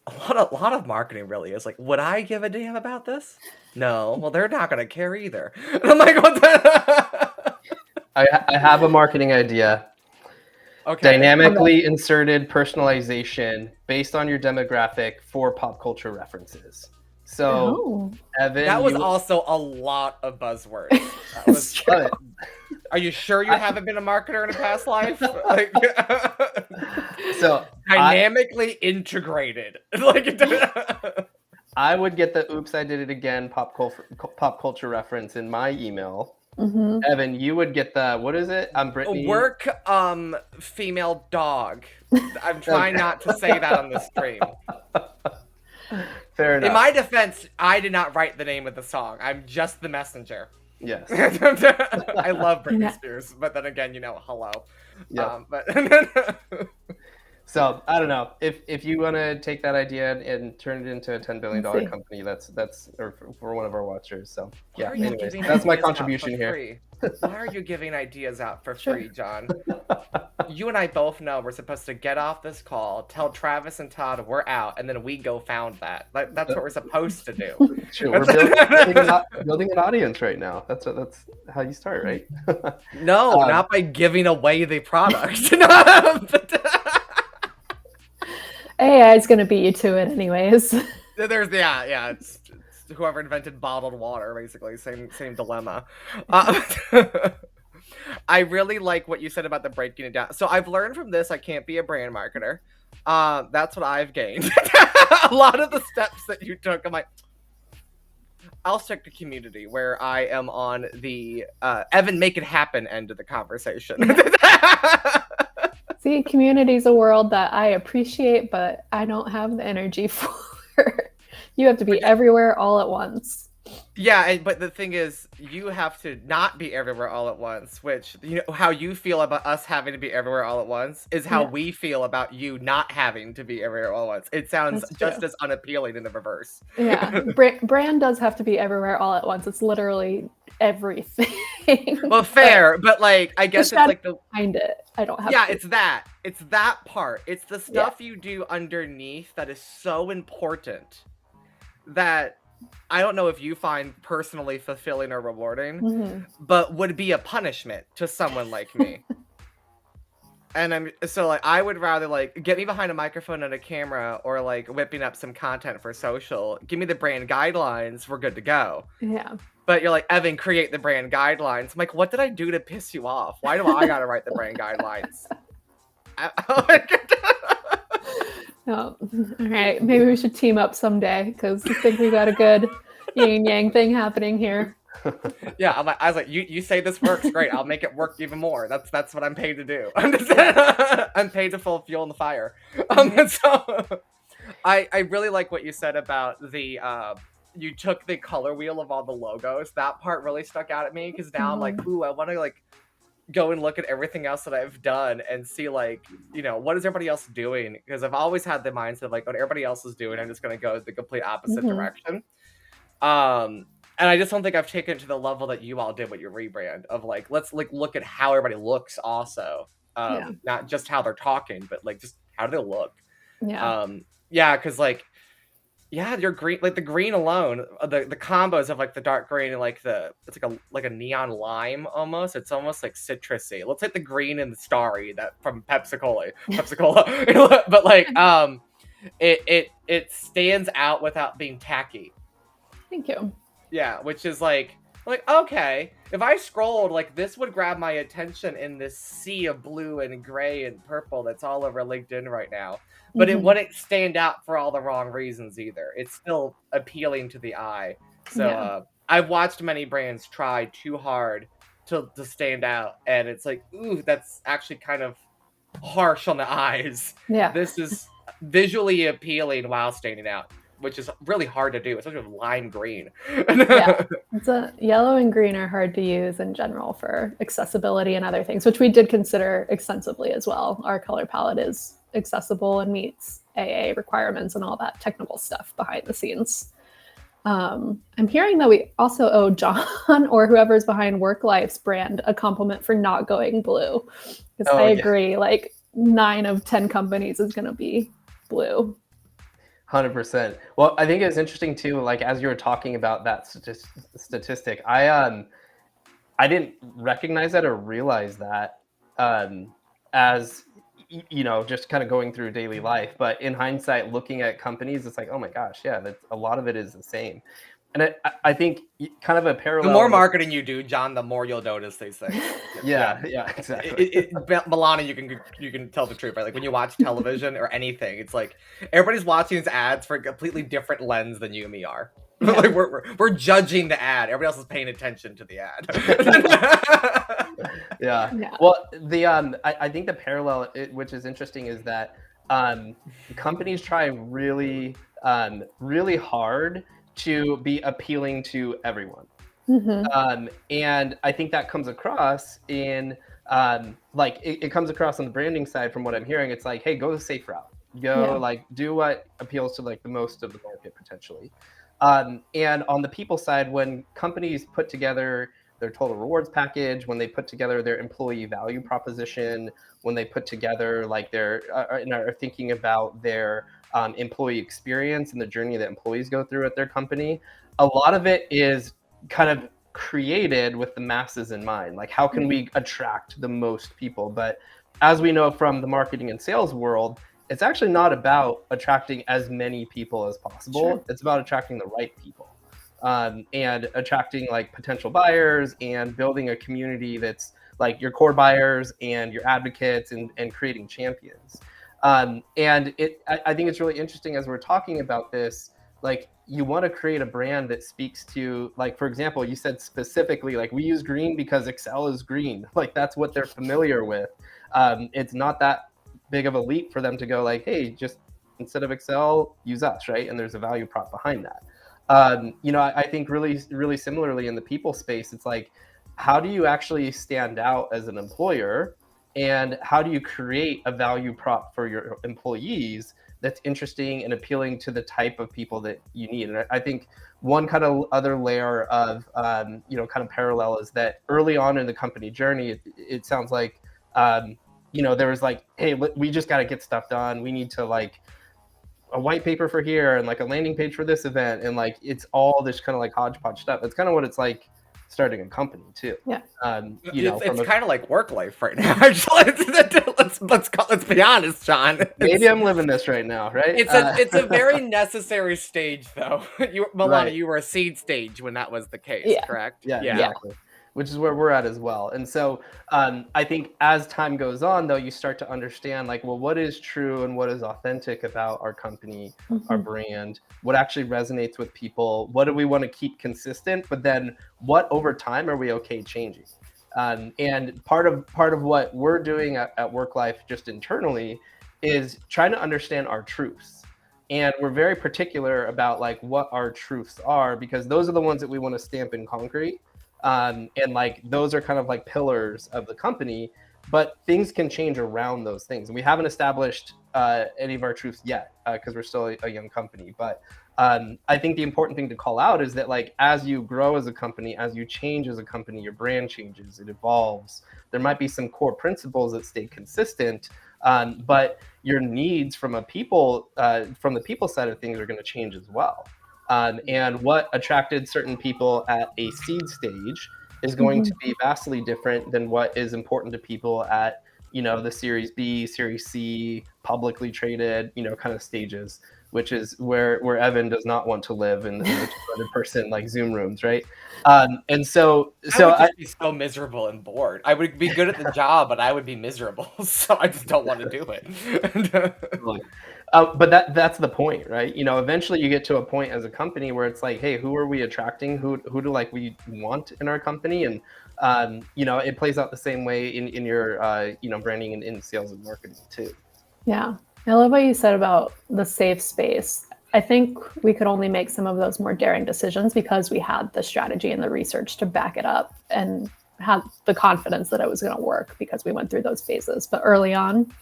Speaker 1: a lot of marketing really is like, would I give a damn about this? No. Well, they're not going to care either. And I'm like, what the?
Speaker 2: I have a marketing idea.
Speaker 1: Okay.
Speaker 2: Dynamically inserted personalization based on your demographic for pop culture references. So,
Speaker 3: Oh.
Speaker 2: Evan,
Speaker 1: That was also a lot of buzzwords. That was
Speaker 3: True.
Speaker 1: Are you sure you haven't been a marketer in a past life? Like,
Speaker 2: so
Speaker 1: dynamically integrated. Like,
Speaker 2: I would get the "Oops, I did it again" pop culture reference in my email.
Speaker 3: Mm-hmm.
Speaker 2: Evan, you would get the what is it? I'm Brittany.
Speaker 1: Work female dog. I'm trying not to say that on the stream.
Speaker 2: Fair enough.
Speaker 1: In my defense, I did not write the name of the song. I'm just the messenger.
Speaker 2: Yes.
Speaker 1: I love Britney
Speaker 3: Yeah.
Speaker 1: Spears, but then again, hello.
Speaker 2: Yeah.
Speaker 1: But
Speaker 2: So I don't know if you want to take that idea and turn it into a $10 billion
Speaker 3: Let's see.
Speaker 2: company. That's or for one of our watchers. So
Speaker 1: Why
Speaker 2: yeah.
Speaker 1: are you
Speaker 2: Anyways,
Speaker 1: giving
Speaker 2: that's my
Speaker 1: ideas out
Speaker 2: contribution
Speaker 1: for
Speaker 2: here.
Speaker 1: free? Why are you giving ideas out for
Speaker 3: Sure.
Speaker 1: free, John? You and I both know we're supposed to get off this call, tell Travis and Todd we're out, and then we go found that. That's what we're supposed to do.
Speaker 2: Sure, we're building an audience right now. That's how you start, right?
Speaker 1: No, not by giving away the product.
Speaker 3: AI is going to beat you to it anyways.
Speaker 1: There's it's whoever invented bottled water, basically same dilemma. I really like what you said about the breaking it down. So I've learned from this I can't be a brand marketer. That's what I've gained. A lot of the steps that you took, I'm like, I'll stick to community where I am on the Evan make it happen end of the conversation.
Speaker 3: See, community is a world that I appreciate, but I don't have the energy for. You have to be everywhere all at once.
Speaker 1: Yeah, but the thing is, you have to not be everywhere all at once, which, how you feel about us having to be everywhere all at once is how we feel about you not having to be everywhere all at once. It sounds just as unappealing in the reverse.
Speaker 3: Yeah, brand does have to be everywhere all at once. It's literally everything.
Speaker 1: Well, fair, but like, I guess it's like
Speaker 3: behind it. I don't have.
Speaker 1: Yeah, it's that part. It's the stuff you do underneath that is so important that I don't know if you find personally fulfilling or rewarding, but would be a punishment to someone like me. And I would rather get me behind a microphone and a camera or whipping up some content for social. Give me the brand guidelines. We're good to go.
Speaker 3: Yeah.
Speaker 1: But you're like, Evan, create the brand guidelines. I'm like, what did I do to piss you off? Why do I gotta write the brand guidelines?
Speaker 3: Oh, all right. Maybe we should team up someday because I think we got a good yin and yang thing happening here.
Speaker 1: Yeah, I was like, you say this works, great. I'll make it work even more. That's what I'm paid to do. I'm paid to full fuel in the fire. So I really like what you said about the you took the color wheel of all the logos. That part really stuck out at me because now I'm like, ooh, I want to go and look at everything else that I've done and see what is everybody else doing? Because I've always had the mindset of what everybody else is doing, I'm just gonna go the complete opposite direction. And I just don't think I've taken it to the level that you all did with your rebrand of let's look at how everybody looks also. Not just how they're talking, but just how do they look.
Speaker 3: Yeah.
Speaker 1: Yeah, because like, yeah, your green, like the green alone, the combos of like the dark green and like it's like a neon lime almost. It's almost like citrusy. Let's take the green and the starry that from Pepsi Cola, but like it stands out without being tacky.
Speaker 3: Thank you.
Speaker 1: Yeah, which is like okay, if I scrolled, like this would grab my attention in this sea of blue and gray and purple that's all over LinkedIn right now. But it wouldn't stand out for all the wrong reasons either. It's still appealing to the eye. So I've watched many brands try too hard to stand out, and it's like, ooh, that's actually kind of harsh on the eyes.
Speaker 3: Yeah.
Speaker 1: This is visually appealing while standing out, which is really hard to do, especially with lime green.
Speaker 3: Yeah, yellow and green are hard to use in general for accessibility and other things, which we did consider extensively as well. Our color palette is accessible and meets AA requirements and all that technical stuff behind the scenes. I'm hearing that we also owe John or whoever's behind Worklife's brand a compliment for not going blue. Because I agree, like 9 of 10 companies is going to be blue.
Speaker 2: 100%. Well, I think it's interesting too, like as you were talking about that statistic, I didn't recognize that or realize that as, you know, just kind of going through daily life. But in hindsight, looking at companies, it's like, oh my gosh, yeah, that's, a lot of it is the same. And I think kind of a parallel.
Speaker 1: The more marketing you do, John, the more you'll notice these things.
Speaker 2: Yeah, exactly.
Speaker 1: Melanie, you can tell the truth, right? Like when you watch television or anything, it's like everybody's watching these ads for a completely different lens than you and me are. Yeah. Like we're judging the ad. Everybody else is paying attention to the ad.
Speaker 2: Yeah. Well, I think the parallel, which is interesting, is that companies try really hard to be appealing to everyone. And I think that comes across in like it comes across on the branding side from what I'm hearing. It's like, hey, go the safe route. Like do what appeals to like the most of the market potentially. And on the people side, when companies put together their total rewards package, when they put together their employee value proposition, when they put together like their are thinking about their employee experience and the journey that employees go through at their company, a lot of it is kind of created with the masses in mind. Like, how can we attract the most people? But as we know from the marketing and sales world, it's actually not about attracting as many people as possible. Sure. It's about attracting the right people and attracting like potential buyers and building a community that's like your core buyers and your advocates and creating champions. And I think it's really interesting as we're talking about this, like you want to create a brand that speaks to, like, for example, you said specifically, like we use green because Excel is green. Like that's what they're familiar with. It's not that big of a leap for them to go like, hey, just instead of Excel, use us, right? And there's a value prop behind that. You know, I think really similarly in the people space, it's like, how do you actually stand out as an employer? And how do you create a value prop for your employees that's interesting and appealing to the type of people that you need? And I think one kind of other layer of, you know, kind of parallel is that early on in the company journey, it sounds like, you know, there was like, hey, we just got to get stuff done. We need to like a white paper for here and like a landing page for this event. And like, it's all this kind of like hodgepodge stuff. That's kind of what it's like starting a company too.
Speaker 3: Yeah.
Speaker 1: You know, it's kind of like Worklyfe right now. Let's be honest, John.
Speaker 2: Maybe I'm living this right now, right?
Speaker 1: It's a very necessary stage, though. Melanie, you were a seed stage when that was the case, correct?
Speaker 2: Yeah, exactly. Which is where we're at as well. And so I think as time goes on, though, you start to understand like, well, what is true and what is authentic about our company, our brand, what actually resonates with people, what do we want to keep consistent, but then what over time are we okay changing? And part of what we're doing at Worklyfe just internally is trying to understand our truths. And we're very particular about like what our truths are, because those are the ones that we want to stamp in concrete. And like those are kind of like pillars of the company, but things can change around those things. And we haven't established any of our truths yet, because we're still a young company. But I think the important thing to call out is that, like, as you grow as a company, as you change as a company, your brand changes, it evolves. There might be some core principles that stay consistent, but your needs from the people side of things are going to change as well. And what attracted certain people at a seed stage is going to be vastly different than what is important to people at, the Series B, Series C, publicly traded, kind of stages, which is where Evan does not want to live in the 200-person like Zoom rooms, right? And so
Speaker 1: I would just be so miserable and bored. I would be good at the job, but I would be miserable. So I just don't want to do it.
Speaker 2: But that's the point, right? Eventually you get to a point as a company where it's like, hey, who are we attracting? Who do like we want in our company? And it plays out the same way in your branding and in sales and marketing too.
Speaker 3: Yeah, I love what you said about the safe space. I think we could only make some of those more daring decisions because we had the strategy and the research to back it up and had the confidence that it was going to work because we went through those phases. But early on,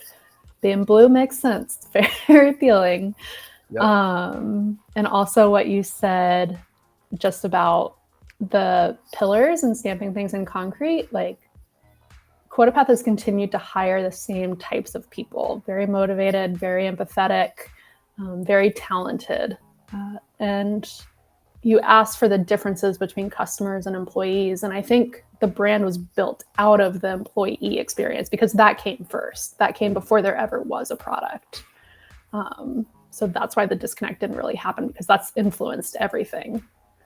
Speaker 3: being blue makes sense. It's very appealing. Yep. And also what you said just about the pillars and stamping things in concrete, like QuotaPath has continued to hire the same types of people, very motivated, very empathetic, very talented. And you asked for the differences between customers and employees. And I think the brand was built out of the employee experience because that came first. That came before there ever was a product. So that's why the disconnect didn't really happen, because that's influenced everything.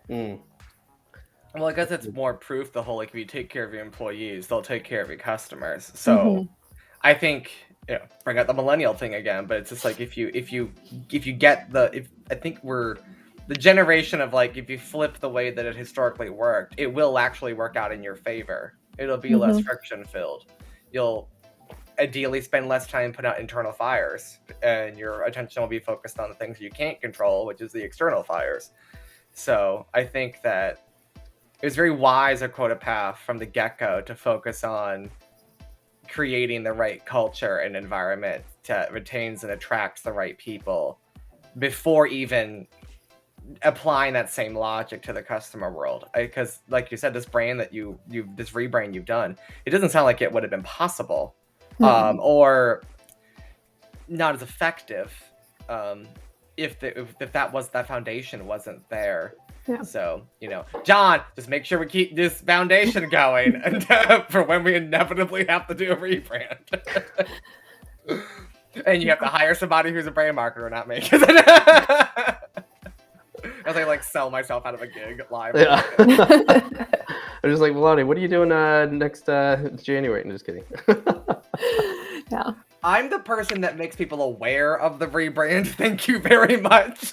Speaker 1: Well, I guess it's more proof the whole, like, if you take care of your employees, they'll take care of your customers. So I think, bring out the millennial thing again, but it's just like, if you get I think we're the generation of, like, if you flip the way that it historically worked, it will actually work out in your favor. It'll be less friction filled. You'll ideally spend less time putting out internal fires, and your attention will be focused on the things you can't control, which is the external fires. So I think that it was very wise of QuotaPath from the get-go to focus on creating the right culture and environment that retains and attracts the right people before even applying that same logic to the customer world. Because, like you said, this brand that this rebrand you've done, it doesn't sound like it would have been possible or not as effective if that foundation wasn't there.
Speaker 3: Yeah.
Speaker 1: So, John, just make sure we keep this foundation going and, for when we inevitably have to do a rebrand. And you have to hire somebody who's a brand marketer, not me. As I sell myself out of a gig live.
Speaker 2: Yeah. I'm just like, Melanie, what are you doing next January? I'm just kidding.
Speaker 3: Yeah.
Speaker 1: I'm the person that makes people aware of the rebrand. Thank you very much.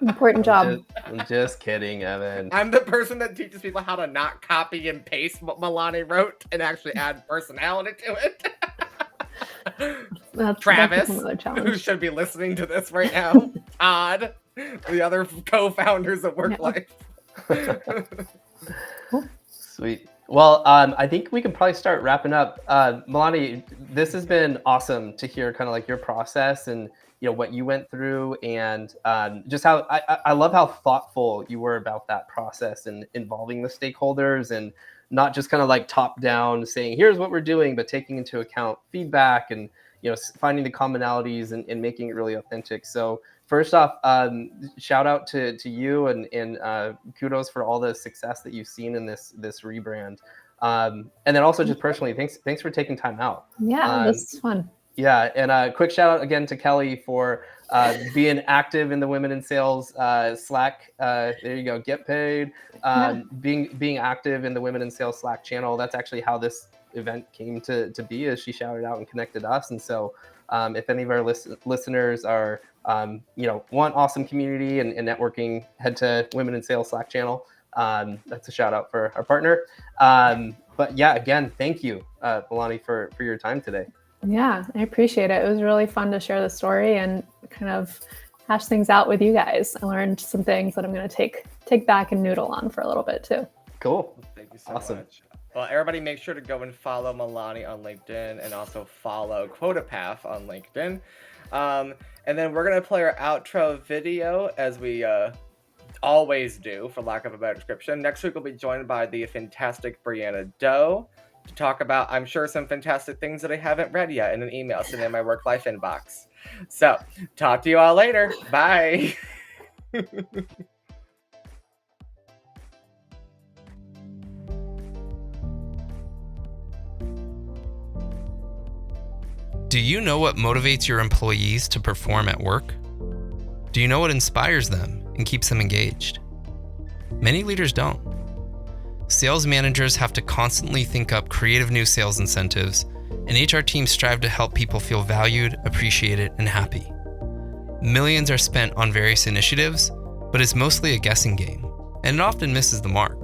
Speaker 3: Important job.
Speaker 2: I'm just kidding, Evan.
Speaker 1: I'm the person that teaches people how to not copy and paste what Melanie wrote and actually add personality to it. Travis, who should be listening to this right now. Todd, the other co-founders of Worklyfe.
Speaker 2: Sweet. Well, I think we can probably start wrapping up. Melanie, this has been awesome to hear kind of like your process and what you went through, and just how I love how thoughtful you were about that process and involving the stakeholders, and not just kind of like top down saying, here's what we're doing, but taking into account feedback and finding the commonalities and making it really authentic. So first off, shout out to you and kudos for all the success that you've seen in this rebrand. And then also just personally, thanks for taking time out.
Speaker 3: Yeah, this is fun.
Speaker 2: Yeah, and a quick shout out again to Kelly for being active in the Women in Sales Slack. There you go, get paid. Being active in the Women in Sales Slack channel. That's actually how this event came to be, as she shouted out and connected us. And so if any of our listeners are want awesome community and networking, head to Women in Sales Slack channel. That's a shout out for our partner. But yeah, again, thank you, Melanie, for your time today.
Speaker 3: Yeah, I appreciate it. It was really fun to share the story and kind of hash things out with you guys. I learned some things that I'm going to take back and noodle on for a little bit too.
Speaker 2: Cool.
Speaker 1: Thank you so
Speaker 2: awesome.
Speaker 1: much. Well, everybody make sure to go and follow Melanie on LinkedIn and also follow QuotaPath on LinkedIn. And then we're going to play our outro video as we always do, for lack of a better description. Next week, we'll be joined by the fantastic Brianna Doe to talk about, I'm sure, some fantastic things that I haven't read yet in an email sitting in my Worklyfe inbox. So, talk to you all later. Bye.
Speaker 4: Do you know what motivates your employees to perform at work? Do you know what inspires them and keeps them engaged? Many leaders don't. Sales managers have to constantly think up creative new sales incentives, and HR teams strive to help people feel valued, appreciated, and happy. Millions are spent on various initiatives, but it's mostly a guessing game, and it often misses the mark.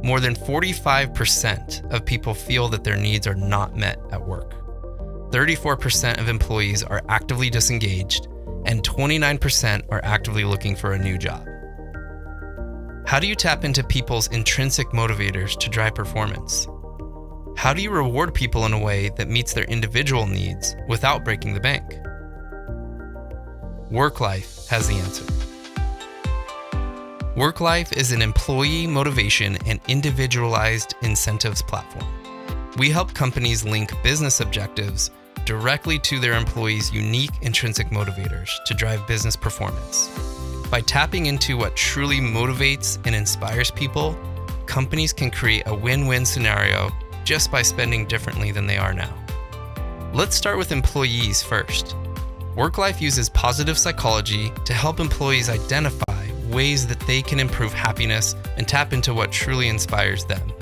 Speaker 4: More than 45% of people feel that their needs are not met at work. 34% of employees are actively disengaged, and 29% are actively looking for a new job. How do you tap into people's intrinsic motivators to drive performance? How do you reward people in a way that meets their individual needs without breaking the bank? Worklyfe has the answer. Worklyfe is an employee motivation and individualized incentives platform. We help companies link business objectives directly to their employees' unique intrinsic motivators to drive business performance. By tapping into what truly motivates and inspires people, companies can create a win-win scenario just by spending differently than they are now. Let's start with employees first. Worklyfe uses positive psychology to help employees identify ways that they can improve happiness and tap into what truly inspires them.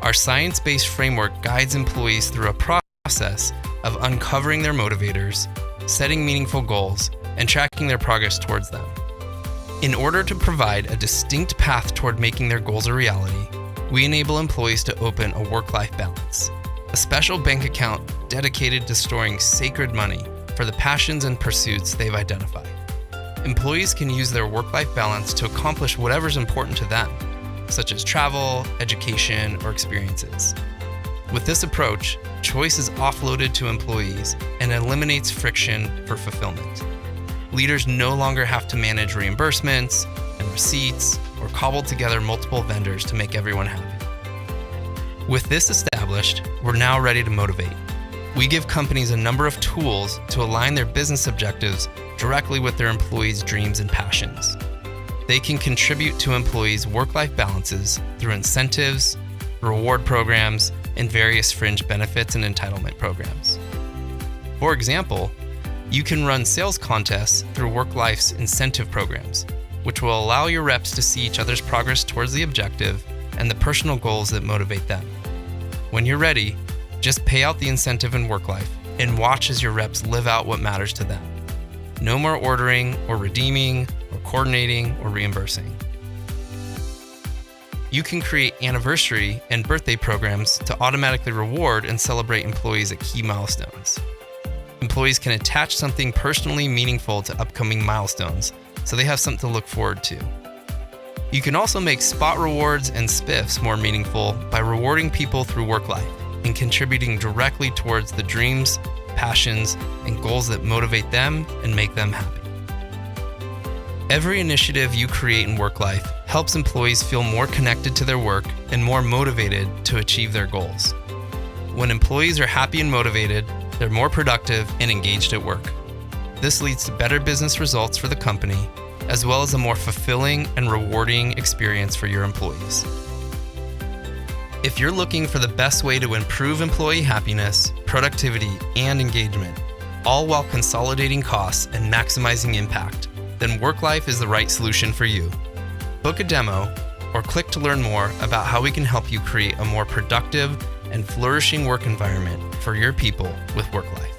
Speaker 4: Our science-based framework guides employees through a process of uncovering their motivators, setting meaningful goals, and tracking their progress towards them. In order to provide a distinct path toward making their goals a reality, we enable employees to open a work-life balance, a special bank account dedicated to storing sacred money for the passions and pursuits they've identified. Employees can use their work-life balance to accomplish whatever's important to them, such as travel, education, or experiences. With this approach, choice is offloaded to employees and eliminates friction for fulfillment. Leaders no longer have to manage reimbursements and receipts or cobble together multiple vendors to make everyone happy. With this established, we're now ready to motivate. We give companies a number of tools to align their business objectives directly with their employees' dreams and passions. They can contribute to employees' work-life balances through incentives, reward programs, and various fringe benefits and entitlement programs. For example, you can run sales contests through Worklife's incentive programs, which will allow your reps to see each other's progress towards the objective and the personal goals that motivate them. When you're ready, just pay out the incentive in Worklyfe and watch as your reps live out what matters to them. No more ordering or redeeming or coordinating or reimbursing. You can create anniversary and birthday programs to automatically reward and celebrate employees at key milestones. Employees can attach something personally meaningful to upcoming milestones, so they have something to look forward to. You can also make spot rewards and spiffs more meaningful by rewarding people through Worklyfe and contributing directly towards the dreams, passions, and goals that motivate them and make them happy. Every initiative you create in Worklyfe helps employees feel more connected to their work and more motivated to achieve their goals. When employees are happy and motivated, they're more productive and engaged at work. This leads to better business results for the company, as well as a more fulfilling and rewarding experience for your employees. If you're looking for the best way to improve employee happiness, productivity, and engagement, all while consolidating costs and maximizing impact, then Worklyfe is the right solution for you. Book a demo or click to learn more about how we can help you create a more productive and flourishing work environment for your people with Worklyfe.